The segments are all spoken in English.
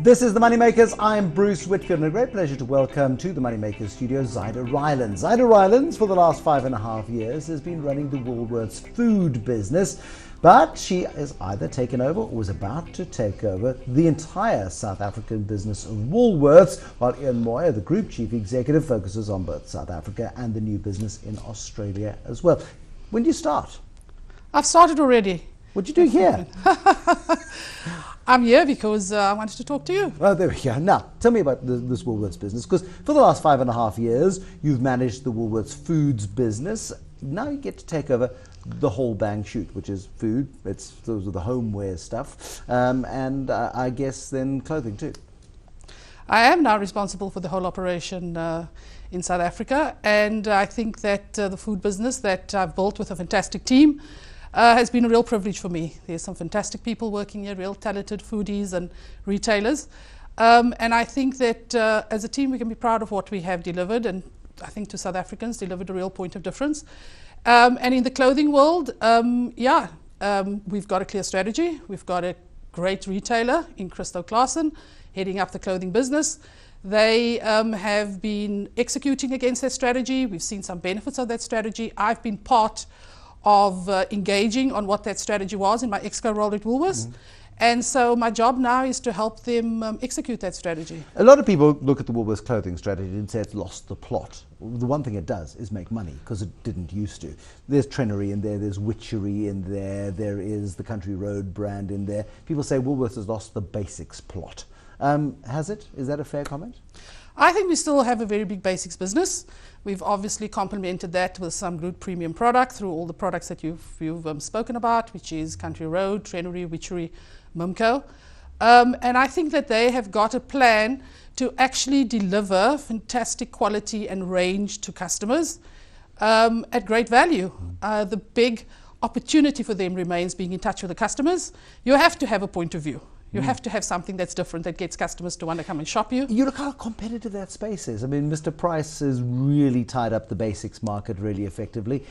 This is the MoneyMakers. I'm Bruce Whitfield, and a great pleasure to welcome to the MoneyMakers studio Zyda Rylands. Zyda Rylands, for the last 5.5 years, has been running the Woolworths food business, but she has either taken over or was about to take over the entire South African business of Woolworths, while Ian Moyer, the Group Chief Executive, focuses on both South Africa and the new business in Australia as well. When do you start? I've started already. What do you do here? I'm here because I wanted to talk to you. Oh, there we go. Now, tell me about this Woolworths business, because for the last 5.5 years, you've managed the Woolworths Foods business. Now you get to take over the whole bang shoot, which is food, it's those are the homeware stuff, and I guess then clothing too. I am now responsible for the whole operation in South Africa, and I think that the food business that I've built with a fantastic team has been a real privilege for me. There's some fantastic people working here, real talented foodies and retailers. And I think that as a team we can be proud of what we have delivered, and I think to South Africans delivered a real point of difference. And in the clothing world, we've got a clear strategy. We've got a great retailer in Christo Claassen heading up the clothing business. They have been executing against that strategy. We've seen some benefits of that strategy. I've been part of engaging on what that strategy was in my exco role at Woolworths. And so my job now is to help them execute that strategy. A lot of people look at the Woolworths clothing strategy and say it's lost the plot. The one thing it does is make money, because it didn't used to. There's Trenery in there, there's Witchery in there, there is the Country Road brand in there. People say Woolworths has lost the basics plot. Has it? Is that a fair comment? I think we still have a very big basics business. We've obviously complemented that with some good premium product through all the products that you've spoken about, which is Country Road, Trenery, Witchery, Mumco. And I think that they have got a plan to actually deliver fantastic quality and range to customers at great value. The big opportunity for them remains being in touch with the customers. You have to have a point of view. You have to have something that's different that gets customers to want to come and shop you. You look how competitive that space is. I mean, Mr. Price has really tied up the basics market really effectively.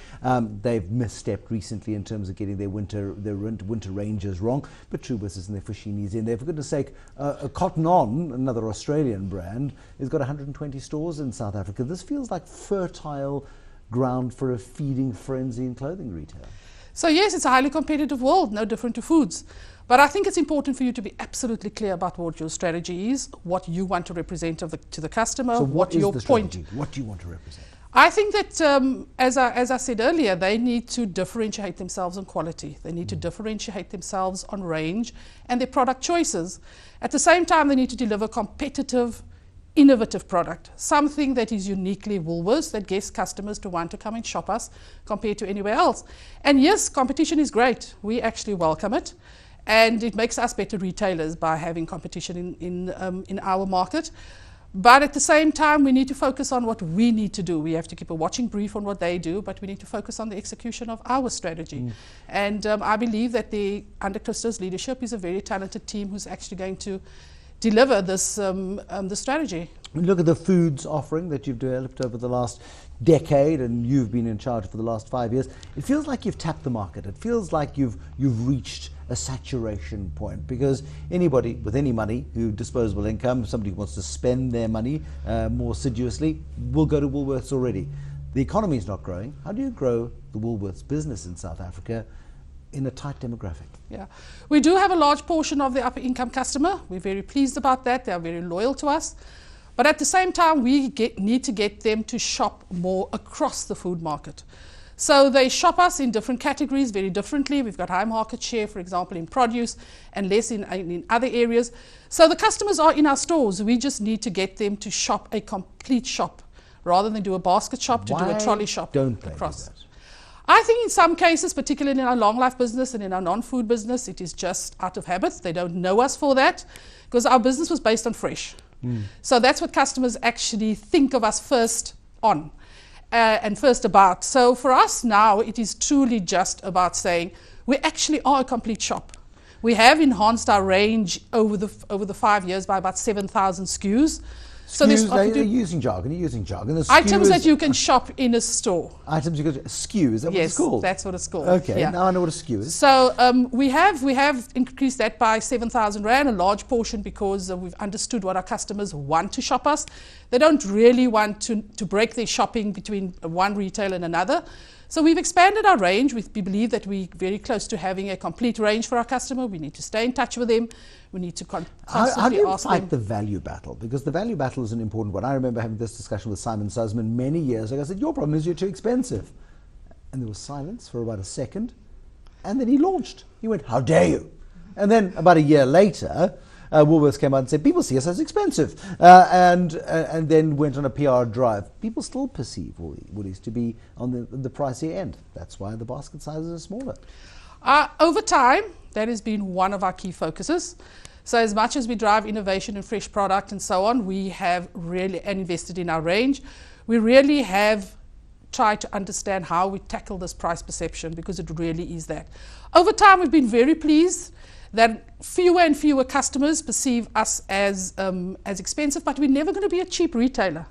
They've misstepped recently in terms of getting their winter ranges wrong, but Truworths and their Fushinis in there. For goodness sake, Cotton On, another Australian brand, has got 120 stores in South Africa. This feels like fertile ground for a feeding frenzy in clothing retail. So yes, it's a highly competitive world, no different to foods. But I think it's important for you to be absolutely clear about what your strategy is, what you want to represent to the customer, so what your point. What do you want to represent? I think that, as I said earlier, they need to differentiate themselves on quality. They need to differentiate themselves on range and their product choices. At the same time, they need to deliver competitive, innovative product, something that is uniquely Woolworths, that gets customers to want to come and shop us compared to anywhere else. And yes, competition is great. We actually welcome it. And it makes us better retailers by having competition in our market. But at the same time, we need to focus on what we need to do. We have to keep a watching brief on what they do, but we need to focus on the execution of our strategy. And I believe that under Christo's leadership is a very talented team who's actually going to deliver this the strategy. Look at the foods offering that you've developed over the last decade, and you've been in charge for the last 5 years. It feels like you've tapped the market. It feels like you've reached a saturation point, because anybody with any money, who disposable income, somebody who wants to spend their money more assiduously, will go to Woolworths already. The economy is not growing. How do you grow the Woolworths business in South Africa in a tight demographic? Yeah, we do have a large portion of the upper income customer. We're very pleased about that. They are very loyal to us. But at the same time, we need to get them to shop more across the food market. So they shop us in different categories very differently. We've got high market share, for example, in produce, and less in other areas. So the customers are in our stores. We just need to get them to shop a complete shop rather than do a basket shop, to do a trolley shop across. I think in some cases, particularly in our long life business and in our non-food business, it is just out of habit. They don't know us for that, because our business was based on fresh. So that's what customers actually think of us first on and first about. So for us now, it is truly just about saying we actually are a complete shop. We have enhanced our range over the 5 years by about 7,000 SKUs. So there's you're using jargon. The items that you can shop in a store. Items you can SKU. Is that what it's called? Yes, that's what it's called. Okay, yeah. now I know what a SKU is. So we have increased that by 7,000 rand, a large portion because we've understood what our customers want to shop us. They don't really want to break their shopping between one retailer and another. So we've expanded our range. We believe that we're very close to having a complete range for our customer. We need to stay in touch with them. We need to constantly how do you ask fight them. the value battle? Because the value battle is an important one. I remember having this discussion with Simon Sussman many years ago. I said, your problem is you're too expensive. And there was silence for about a second. And then he launched. He went, how dare you? And then about a year later, Woolworths came out and said, people see us as expensive, and then went on a PR drive. People still perceive Woolies to be on the pricey end. That's why the basket sizes are smaller. Over time, that has been one of our key focuses. So as much as we drive innovation and fresh product and so on, we have really invested in our range. We really have tried to understand how we tackle this price perception, because it really is that. Over time, we've been very pleased that fewer and fewer customers perceive us as expensive, but we're never going to be a cheap retailer.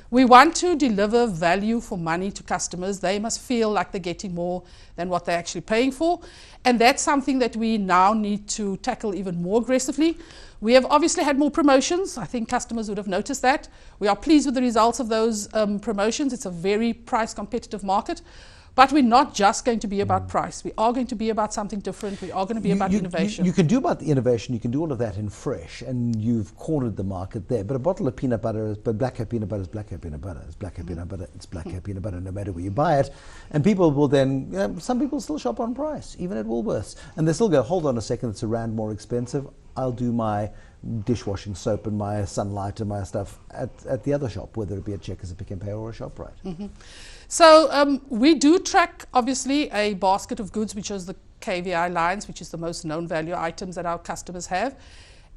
We want to deliver value for money to customers. They must feel like they're getting more than what they're actually paying for. And that's something that we now need to tackle even more aggressively. We have obviously had more promotions. I think customers would have noticed that. We are pleased with the results of those promotions. It's a very price competitive market. But we're not just going to be about price. We are going to be about something different. We are going to be about innovation. You can do about the innovation. You can do all of that in fresh, and you've cornered the market there. But a bottle of peanut butter, black hat peanut butter is black hat peanut butter. It's black hat peanut butter. It's black hat peanut butter, no matter where you buy it. And people will then, some people still shop on price, even at Woolworths. And they still go, hold on a second, it's a rand more expensive. I'll do my dishwashing soap and my Sunlight and my stuff at the other shop, whether it be a Checkers, a Pick n Pay, or a ShopRite. So we do track, obviously, a basket of goods, which is the KVI lines, which is the most known value items that our customers have.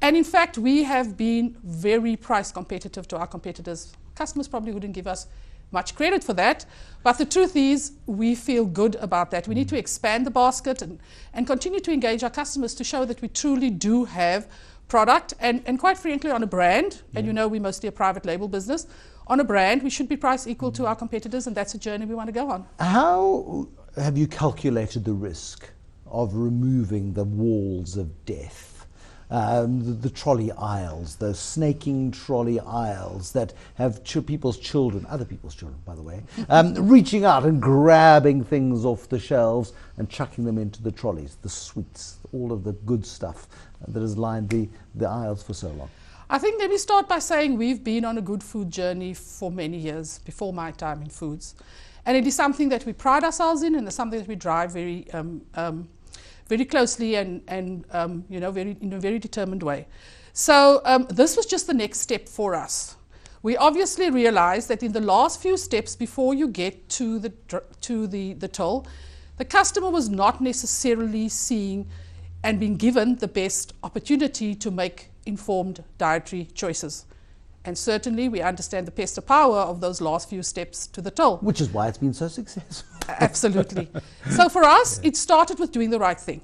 And in fact, we have been very price competitive to our competitors. Customers probably wouldn't give us much credit for that, but the truth is we feel good about that. We need to expand the basket and continue to engage our customers to show that we truly do have product, and quite frankly, on a brand, and you know we're mostly a private label business, on a brand, we should be price equal to our competitors, and that's a journey we want to go on. How have you calculated the risk of removing the walls of death? The trolley aisles, the snaking trolley aisles that have people's children, other people's children, by the way, reaching out and grabbing things off the shelves and chucking them into the trolleys, the sweets, all of the good stuff that has lined the aisles for so long. I think let me start by saying we've been on a good food journey for many years, before my time in foods. And it is something that we pride ourselves in, and it's something that we drive very closely and in a very determined way. So this was just the next step for us. We obviously realized that in the last few steps before you get to the toll, the customer was not necessarily seeing and being given the best opportunity to make informed dietary choices. And certainly we understand the pester power of those last few steps to the toll. Which is why it's been so successful. Absolutely. So for us, it started with doing the right thing.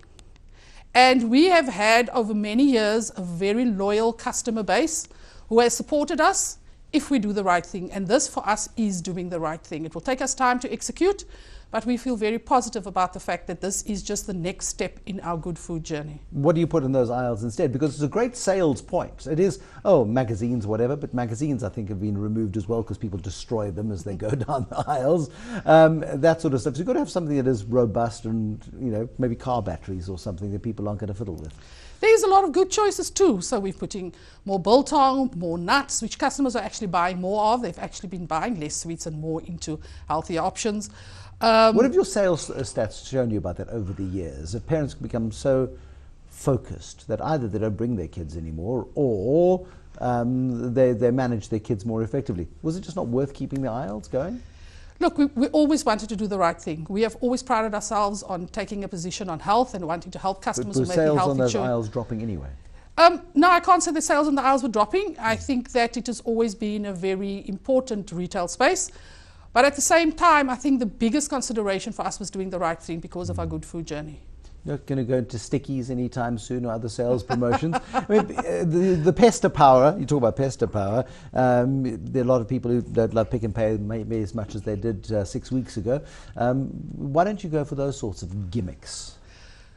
And we have had over many years a very loyal customer base who has supported us if we do the right thing. And this for us is doing the right thing. It will take us time to execute, but we feel very positive about the fact that this is just the next step in our good food journey. What do you put in those aisles instead? Because it's a great sales point. It is, magazines, whatever, but magazines I think have been removed as well because people destroy them as they go down the aisles. That sort of stuff. So you've got to have something that is robust and, maybe car batteries or something that people aren't going to fiddle with. There's a lot of good choices too. So we're putting more biltong, more nuts, which customers are actually buying more of. They've actually been buying less sweets and more into healthier options. What have your sales stats shown you about that over the years? Have parents become so focused that either they don't bring their kids anymore or they manage their kids more effectively? Was it just not worth keeping the aisles going? Look, we always wanted to do the right thing. We have always prided ourselves on taking a position on health and wanting to help customers with making healthy choices. Were sales on those aisles dropping anyway? No, I can't say the sales on the aisles were dropping. I think that it has always been a very important retail space. But at the same time, I think the biggest consideration for us was doing the right thing because of our good food journey. You're not going to go into stickies anytime soon or other sales promotions. I mean, the pester power, you talk about pester power, there are a lot of people who don't love Pick and Pay maybe as much as they did 6 weeks ago. Why don't you go for those sorts of gimmicks?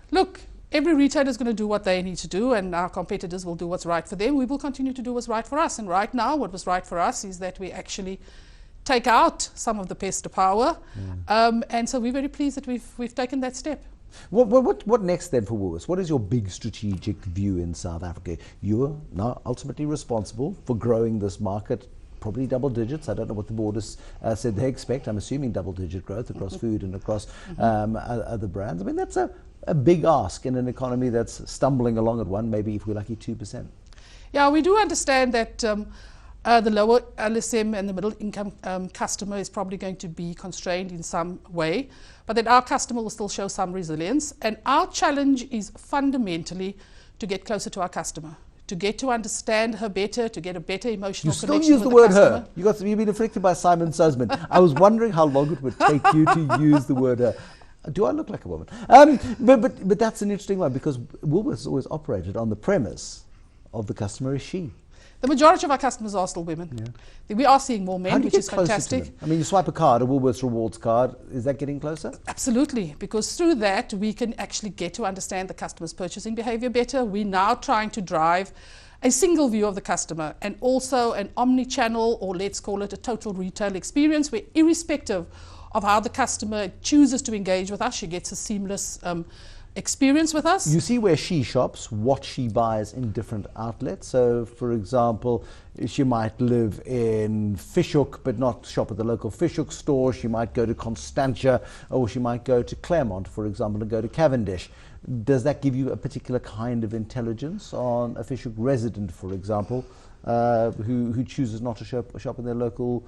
Look, every retailer is going to do what they need to do, and our competitors will do what's right for them. We will continue to do what's right for us. And right now, what was right for us is that we actually take out some of the pester power. And so we're very pleased that we've taken that step. What next then for Woolworths? What is your big strategic view in South Africa? You are now ultimately responsible for growing this market, probably double digits. I don't know what the board has said they expect. I'm assuming double-digit growth across food and across other brands. I mean, that's a big ask in an economy that's stumbling along at maybe if we're lucky, 2%. Yeah, we do understand that the lower LSM and the middle income customer is probably going to be constrained in some way, but that our customer will still show some resilience. And our challenge is fundamentally to get closer to our customer, to get to understand her better, to get a better emotional connection with the customer. You still use the word her. You've been afflicted by Simon Sussman. I was wondering how long it would take you to use the word her. Do I look like a woman? But that's an interesting one, because Woolworths always operated on the premise of the customer is she. The majority of our customers are still women. Yeah. We are seeing more men, which is fantastic. I mean, you swipe a card, a Woolworths Rewards card, is that getting closer? Absolutely, because through that we can actually get to understand the customer's purchasing behavior better. We're now trying to drive a single view of the customer and also an omni-channel, or let's call it a total retail experience, where irrespective of how the customer chooses to engage with us, she gets a seamless experience with us. You see where she shops, what she buys in different outlets. So, for example, she might live in Fishhook but not shop at the local Fishhook store. She might go to Constantia, or she might go to Claremont, for example, and go to Cavendish. Does that give you a particular kind of intelligence on a Fishhook resident, for example, who chooses not to shop in their local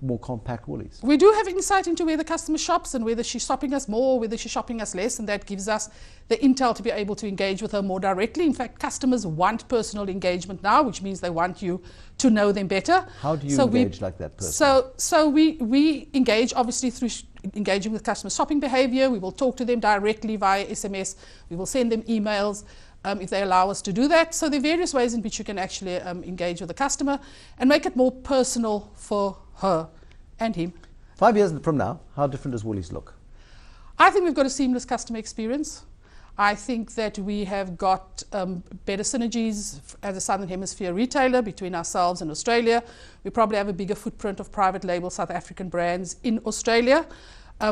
more compact Woolies? We do have insight into where the customer shops and whether she's shopping us more, whether she's shopping us less, and that gives us the intel to be able to engage with her more directly. In fact, customers want personal engagement now, which means they want you to know them better. How do you engage like that person? So we engage obviously through engaging with customer shopping behavior. We will talk to them directly via SMS. We will send them emails if they allow us to do that. So there are various ways in which you can actually engage with the customer and make it more personal for her and him. 5 years from now, how different does Woolies look? I think we've got a seamless customer experience. I think that we have got better synergies as a Southern Hemisphere retailer between ourselves and Australia. We probably have a bigger footprint of private label South African brands in Australia,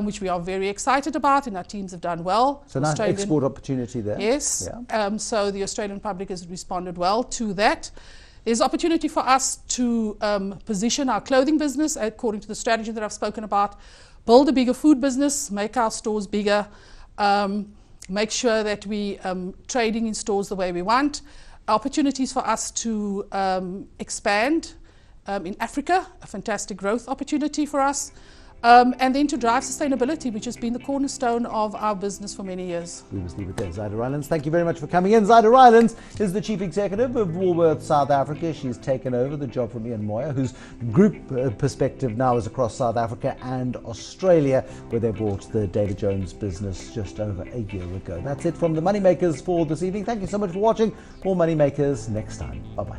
which we are very excited about, and our teams have done well. So nice export opportunity there. Yes. Yeah. So the Australian public has responded well to that. There's opportunity for us to position our clothing business according to the strategy that I've spoken about, build a bigger food business, make our stores bigger, make sure that we trading in stores the way we want. Opportunities for us to expand in Africa, a fantastic growth opportunity for us. And then to drive sustainability, which has been the cornerstone of our business for many years. We must leave it there. Zyda Rylands, thank you very much for coming in. Zyda Rylands is the Chief Executive of Woolworths South Africa. She's taken over the job from Ian Moyer, whose group perspective now is across South Africa and Australia, where they bought the David Jones business just over a year ago. That's it from the MoneyMakers for this evening. Thank you so much for watching. More MoneyMakers next time. Bye-bye.